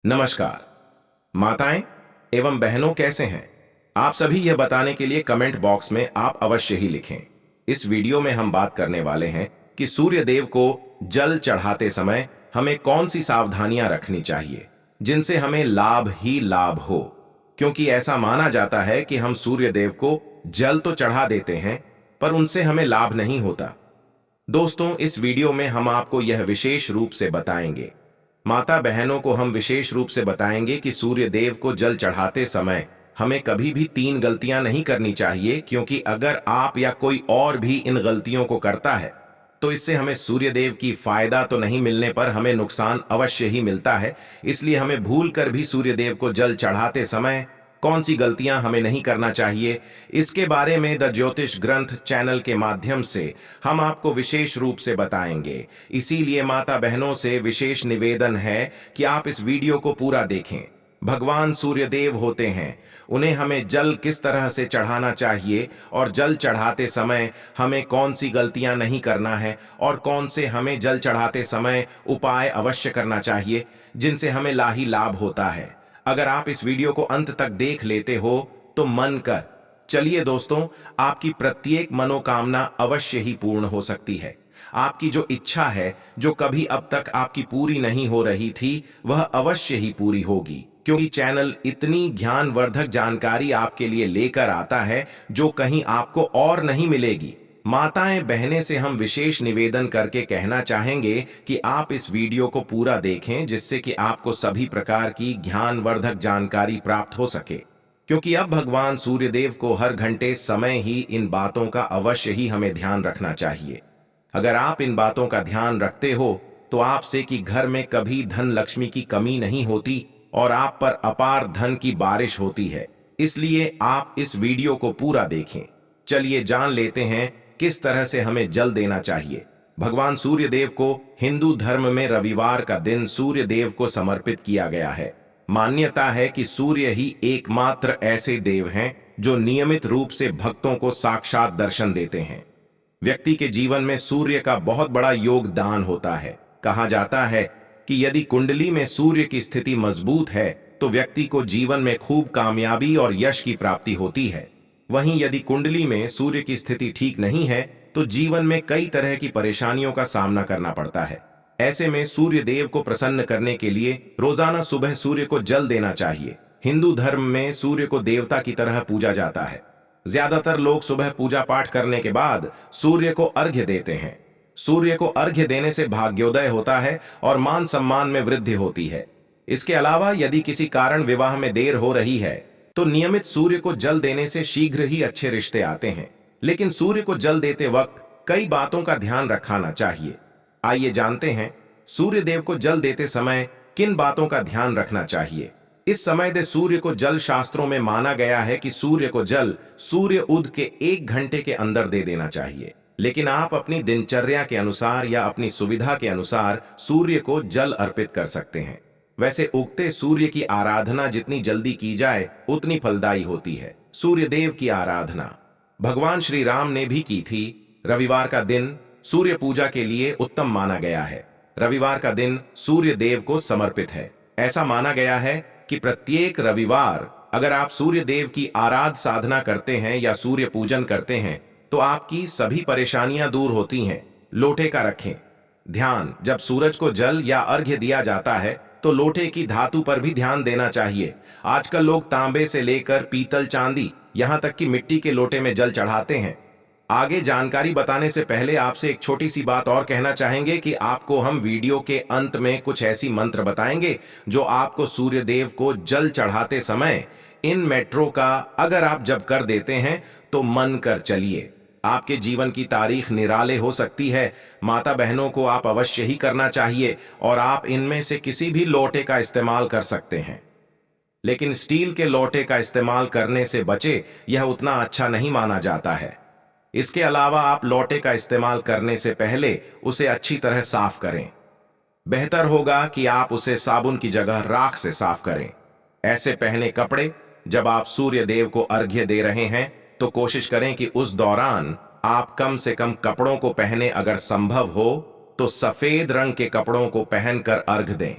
नमस्कार। माताएं एवं बहनों कैसे हैं? आप सभी यह बताने के लिए कमेंट बॉक्स में आप अवश्य ही लिखें। इस वीडियो में हम बात करने वाले हैं कि सूर्य देव को जल चढ़ाते समय हमें कौन सी सावधानियां रखनी चाहिए जिनसे हमें लाभ ही लाभ हो। क्योंकि ऐसा माना जाता है कि हम सूर्य देव को जल तो चढ़ा देते हैं पर उनसे हमें लाभ नहीं होता। दोस्तों, इस वीडियो में हम आपको यह विशेष रूप से बताएंगे। माता बहनों को हम विशेष रूप से बताएंगे कि सूर्य देव को जल चढ़ाते समय हमें कभी भी 3 गलतियां नहीं करनी चाहिए, क्योंकि अगर आप या कोई और भी इन गलतियों को करता है तो इससे हमें सूर्य देव की फायदा तो नहीं मिलने पर हमें नुकसान अवश्य ही मिलता है। इसलिए हमें भूल कर भी सूर्य देव को जल चढ़ाते समय कौन सी गलतियां हमें नहीं करना चाहिए, इसके बारे में द ज्योतिष ग्रंथ चैनल के माध्यम से हम आपको विशेष रूप से बताएंगे। इसीलिए माता बहनों से विशेष निवेदन है कि आप इस वीडियो को पूरा देखें। भगवान सूर्यदेव होते हैं, उन्हें हमें जल किस तरह से चढ़ाना चाहिए और जल चढ़ाते समय हमें कौन सी गलतियां नहीं करना है और कौन से हमें जल चढ़ाते समय उपाय अवश्य करना चाहिए जिनसे हमें लाही लाभ होता है। अगर आप इस वीडियो को अंत तक देख लेते हो तो मन कर चलिए दोस्तों, आपकी प्रत्येक मनोकामना अवश्य ही पूर्ण हो सकती है। आपकी जो इच्छा है, जो कभी अब तक आपकी पूरी नहीं हो रही थी, वह अवश्य ही पूरी होगी, क्योंकि चैनल इतनी ज्ञानवर्धक जानकारी आपके लिए लेकर आता है जो कहीं आपको और नहीं मिलेगी। माताएं बहनें से हम विशेष निवेदन करके कहना चाहेंगे कि आप इस वीडियो को पूरा देखें, जिससे कि आपको सभी प्रकार की ज्ञानवर्धक जानकारी प्राप्त हो सके। क्योंकि अब भगवान सूर्यदेव को हर घंटे समय ही इन बातों का अवश्य ही हमें ध्यान रखना चाहिए। अगर आप इन बातों का ध्यान रखते हो तो आपसे कि घर में कभी धन लक्ष्मी की कमी नहीं होती और आप पर अपार धन की बारिश होती है। इसलिए आप इस वीडियो को पूरा देखें। चलिए जान लेते हैं किस तरह से हमें जल देना चाहिए। भगवान सूर्यदेव को हिंदू धर्म में रविवार का दिन सूर्यदेव को समर्पित किया गया है। मान्यता है कि सूर्य ही एकमात्र ऐसे देव हैं जो नियमित रूप से भक्तों को साक्षात दर्शन देते हैं। व्यक्ति के जीवन में सूर्य का बहुत बड़ा योगदान होता है। कहा जाता है कि यदि कुंडली में सूर्य की स्थिति मजबूत है तो व्यक्ति को जीवन में खूब कामयाबी और यश की प्राप्ति होती है। वहीं यदि कुंडली में सूर्य की स्थिति ठीक नहीं है तो जीवन में कई तरह की परेशानियों का सामना करना पड़ता है। ऐसे में सूर्य देव को प्रसन्न करने के लिए रोजाना सुबह सूर्य को जल देना चाहिए। हिंदू धर्म में सूर्य को देवता की तरह पूजा जाता है। ज्यादातर लोग सुबह पूजा पाठ करने के बाद सूर्य को अर्घ्य देते हैं। सूर्य को अर्घ्य देने से भाग्योदय होता है और मान सम्मान में वृद्धि होती है। इसके अलावा यदि किसी कारण विवाह में देर हो रही है तो नियमित सूर्य को जल देने से शीघ्र ही अच्छे रिश्ते आते हैं। लेकिन सूर्य को जल देते वक्त कई बातों का ध्यान रखना चाहिए। आइए जानते हैं सूर्य देव को जल देते समय किन बातों का ध्यान रखना चाहिए। इस समय दे सूर्य को जल शास्त्रों में माना गया है कि सूर्य को जल सूर्य उद के 1 घंटे के अंदर दे देना चाहिए। लेकिन आप अपनी दिनचर्या के अनुसार या अपनी सुविधा के अनुसार सूर्य को जल अर्पित कर सकते हैं। वैसे उगते सूर्य की आराधना जितनी जल्दी की जाए उतनी फलदायी होती है। सूर्य देव की आराधना भगवान श्री राम ने भी की थी। रविवार का दिन सूर्य पूजा के लिए उत्तम माना गया है। रविवार का दिन सूर्य देव को समर्पित है। ऐसा माना गया है कि प्रत्येक रविवार अगर आप सूर्य देव की आराध साधना करते हैं या सूर्य पूजन करते हैं तो आपकी सभी परेशानियां दूर होती हैं। लोटे का रखें ध्यान। जब सूरज को जल या अर्घ्य दिया जाता है तो लोटे की धातु पर भी ध्यान देना चाहिए। आजकल लोग तांबे से लेकर पीतल, चांदी, यहां तक कि मिट्टी के लोटे में जल चढ़ाते हैं। आगे जानकारी बताने से पहले आपसे एक छोटी सी बात और कहना चाहेंगे कि आपको हम वीडियो के अंत में कुछ ऐसी मंत्र बताएंगे जो आपको सूर्य देव को जल चढ़ाते समय इन मेट्रो का अगर आप जब कर देते हैं तो मन कर चलिए, आपके जीवन की तारीख निराले हो सकती है। माता बहनों को आप अवश्य ही करना चाहिए और आप इनमें से किसी भी लोटे का इस्तेमाल कर सकते हैं। लेकिन स्टील के लोटे का इस्तेमाल करने से बचे, यह उतना अच्छा नहीं माना जाता है। इसके अलावा आप लोटे का इस्तेमाल करने से पहले उसे अच्छी तरह साफ करें। बेहतर होगा कि आप उसे साबुन की जगह राख से साफ करें। ऐसे पहने कपड़े जब आप सूर्य देव को अर्घ्य दे रहे हैं तो कोशिश करें कि उस दौरान आप कम से कम कपड़ों को पहने। अगर संभव हो तो सफेद रंग के कपड़ों को पहनकर अर्घ दें।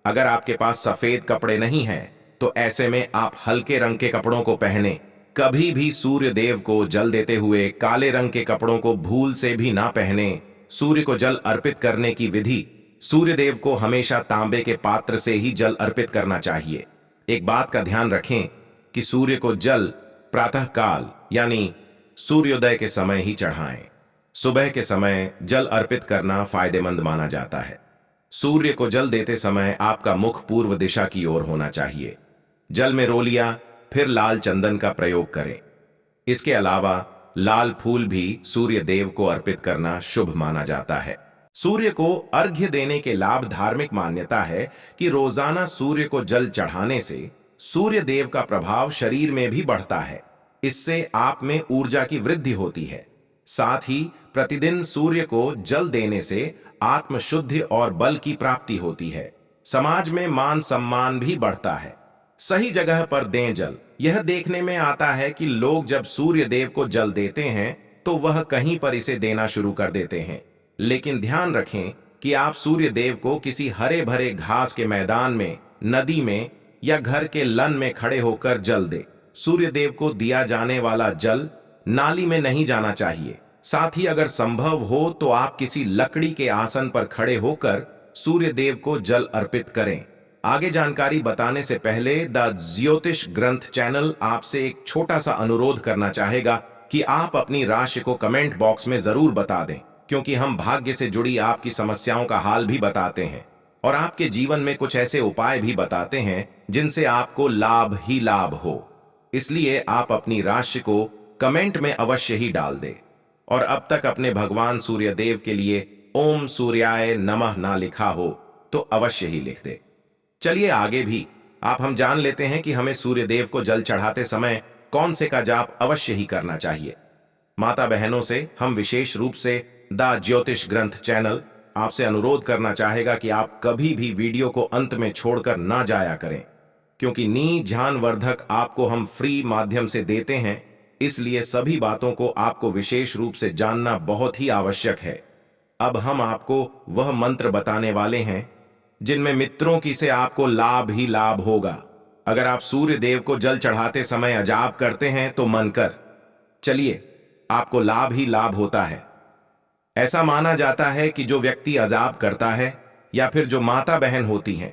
अगर आपके पास सफेद कपड़े नहीं हैं तो ऐसे में आप हल्के रंग के कपड़ों को पहने। कभी भी सूर्य देव को जल देते हुए काले रंग के कपड़ों को भूल से भी ना पहने। सूर्य को जल अर्पित करने की विधि। सूर्य देव को हमेशा तांबे के पात्र से ही जल अर्पित करना चाहिए। एक बात का ध्यान रखें कि सूर्य को जल प्रातः काल यानी सूर्योदय के समय ही चढ़ाएं। सुबह के समय जल अर्पित करना फायदेमंद माना जाता है। सूर्य को जल देते समय आपका मुख पूर्व दिशा की ओर होना चाहिए। जल में रोलियां फिर लाल चंदन का प्रयोग करें। इसके अलावा लाल फूल भी सूर्य देव को अर्पित करना शुभ माना जाता है। सूर्य को अर्घ्य देने के लाभ। धार्मिक मान्यता है कि रोजाना सूर्य को जल चढ़ाने से सूर्य देव का प्रभाव शरीर में भी बढ़ता है। इससे आप में ऊर्जा की वृद्धि होती है। साथ ही प्रतिदिन सूर्य को जल देने से आत्मशुद्धि और बल की प्राप्ति होती है। समाज में मान सम्मान भी बढ़ता है। सही जगह पर दें जल। यह देखने में आता है कि लोग जब सूर्य देव को जल देते हैं तो वह कहीं पर इसे देना शुरू कर देते हैं। लेकिन ध्यान रखें कि आप सूर्य देव को किसी हरे भरे घास के मैदान में, नदी में या घर के लन में खड़े होकर जल दे। सूर्य देव को दिया जाने वाला जल नाली में नहीं जाना चाहिए। साथ ही अगर संभव हो तो आप किसी लकड़ी के आसन पर खड़े होकर सूर्य देव को जल अर्पित करें। आगे जानकारी बताने से पहले द ज्योतिष ग्रंथ चैनल आपसे एक छोटा सा अनुरोध करना चाहेगा कि आप अपनी राशि को कमेंट बॉक्स में जरूर बता दें, क्योंकि हम भाग्य से जुड़ी आपकी समस्याओं का हाल भी बताते हैं और आपके जीवन में कुछ ऐसे उपाय भी बताते हैं जिनसे आपको लाभ ही लाभ हो। इसलिए आप अपनी राशि को कमेंट में अवश्य ही डाल दें। और अब तक अपने भगवान सूर्यदेव के लिए ओम सूर्याय नमः ना लिखा हो तो अवश्य ही लिख दे। चलिए आगे भी हम जान लेते हैं कि हमें सूर्यदेव को जल चढ़ाते समय कौन से का जाप अवश्य ही करना चाहिए। माता बहनों से हम विशेष रूप से द ज्योतिष ग्रंथ चैनल आपसे अनुरोध करना चाहेगा कि आप कभी भी वीडियो को अंत में छोड़कर ना जाया करें, क्योंकि नींद ध्यानवर्धक आपको हम फ्री माध्यम से देते हैं। इसलिए सभी बातों को आपको विशेष रूप से जानना बहुत ही आवश्यक है। अब हम आपको वह मंत्र बताने वाले हैं जिनमें मित्रों की से आपको लाभ ही लाभ होगा। अगर आप सूर्य देव को जल चढ़ाते समय अजाप करते हैं तो मन कर चलिए, आपको लाभ ही लाभ होता है। ऐसा माना जाता है कि जो व्यक्ति अजाप करता है या फिर जो माता बहन होती हैं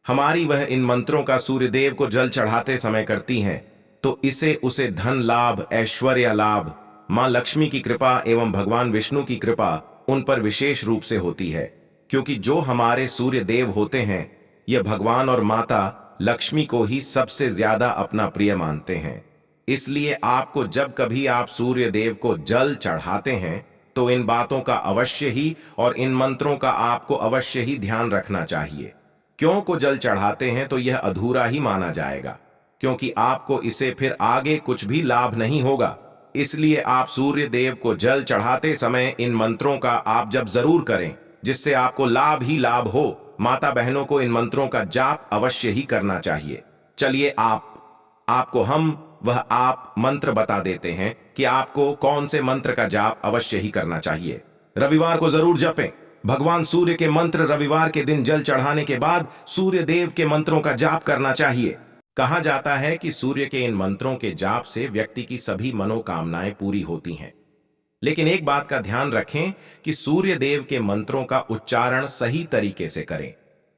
हमारी, वह इन मंत्रों का सूर्यदेव को जल चढ़ाते समय करती हैं तो इसे उसे धन लाभ, ऐश्वर्य लाभ, मां लक्ष्मी की कृपा एवं भगवान विष्णु की कृपा उन पर विशेष रूप से होती है। क्योंकि जो हमारे सूर्य देव होते हैं यह भगवान और माता लक्ष्मी को ही सबसे ज्यादा अपना प्रिय मानते हैं। इसलिए आपको जब कभी आप सूर्य देव को जल चढ़ाते हैं तो इन बातों का अवश्य ही और इन मंत्रों का आपको अवश्य ही ध्यान रखना चाहिए। क्यों को जल चढ़ाते हैं तो यह अधूरा ही माना जाएगा, क्योंकि आपको इसे फिर आगे कुछ भी लाभ नहीं होगा। इसलिए आप सूर्य देव को जल चढ़ाते समय इन मंत्रों का आप जप जरूर करें, जिससे आपको लाभ ही लाभ हो। माता बहनों को इन मंत्रों का जाप अवश्य ही करना चाहिए। चलिए आपको हम वह आप मंत्र बता देते हैं कि आपको कौन से मंत्र का जाप अवश्य ही करना चाहिए। रविवार को जरूर जपें भगवान सूर्य के मंत्र। रविवार के दिन जल चढ़ाने के बाद सूर्य देव के मंत्रों का जाप करना चाहिए। कहा जाता है कि सूर्य के इन मंत्रों के जाप से व्यक्ति की सभी मनोकामनाएं पूरी होती हैं। लेकिन एक बात का ध्यान रखें कि सूर्य देव के मंत्रों का उच्चारण सही तरीके से करें।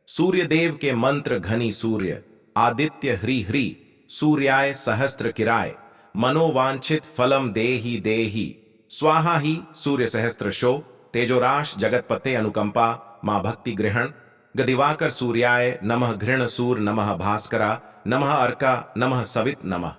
सूर्य देव के मंत्र घनी सूर्य, आदित्य ह्री ह्री, सूर्याय सहस्त्र किराय, मनोवांछित फलम देहि देहि, स्वाहा ही सूर्य सहस्त्र शो, तेजोराश जगतपते अनुकंपा, मां भक्ति ग्रहण, गदिवाकर सूर्याय नमः, घृण सूर नमः, भास्करा नमः, अर्का नमः, सवित नमः।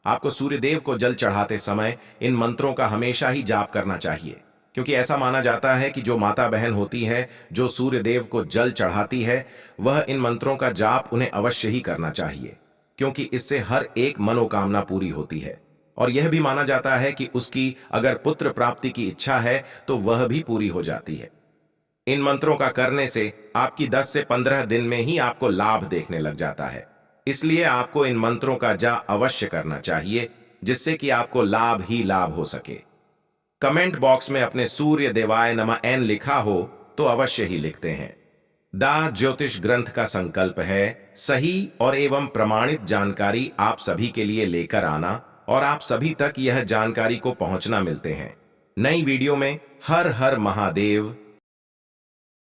आपको सूर्यदेव को जल चढ़ाते समय इन मंत्रों का हमेशा ही जाप करना चाहिए, क्योंकि ऐसा माना जाता है कि जो माता बहन होती है जो सूर्यदेव को जल चढ़ाती है वह इन मंत्रों का जाप उन्हें अवश्य ही करना चाहिए, क्योंकि इससे हर एक मनोकामना पूरी होती है। और यह भी माना जाता है कि उसकी अगर पुत्र प्राप्ति की इच्छा है तो वह भी पूरी हो जाती है। इन मंत्रों का करने से आपकी 10 से 15 दिन में ही आपको लाभ देखने लग जाता है। इसलिए आपको इन मंत्रों का जाप अवश्य करना चाहिए, जिससे कि आपको लाभ ही लाभ हो सके। कमेंट बॉक्स में अपने सूर्य देवाय नमः एन लिखा हो तो अवश्य ही लिखते हैं। दा ज्योतिष ग्रंथ का संकल्प है सही और एवं प्रमाणित जानकारी आप सभी के लिए लेकर आना और आप सभी तक यह जानकारी को पहुंचना मिलते हैं। नई वीडियो में हर हर महादेव।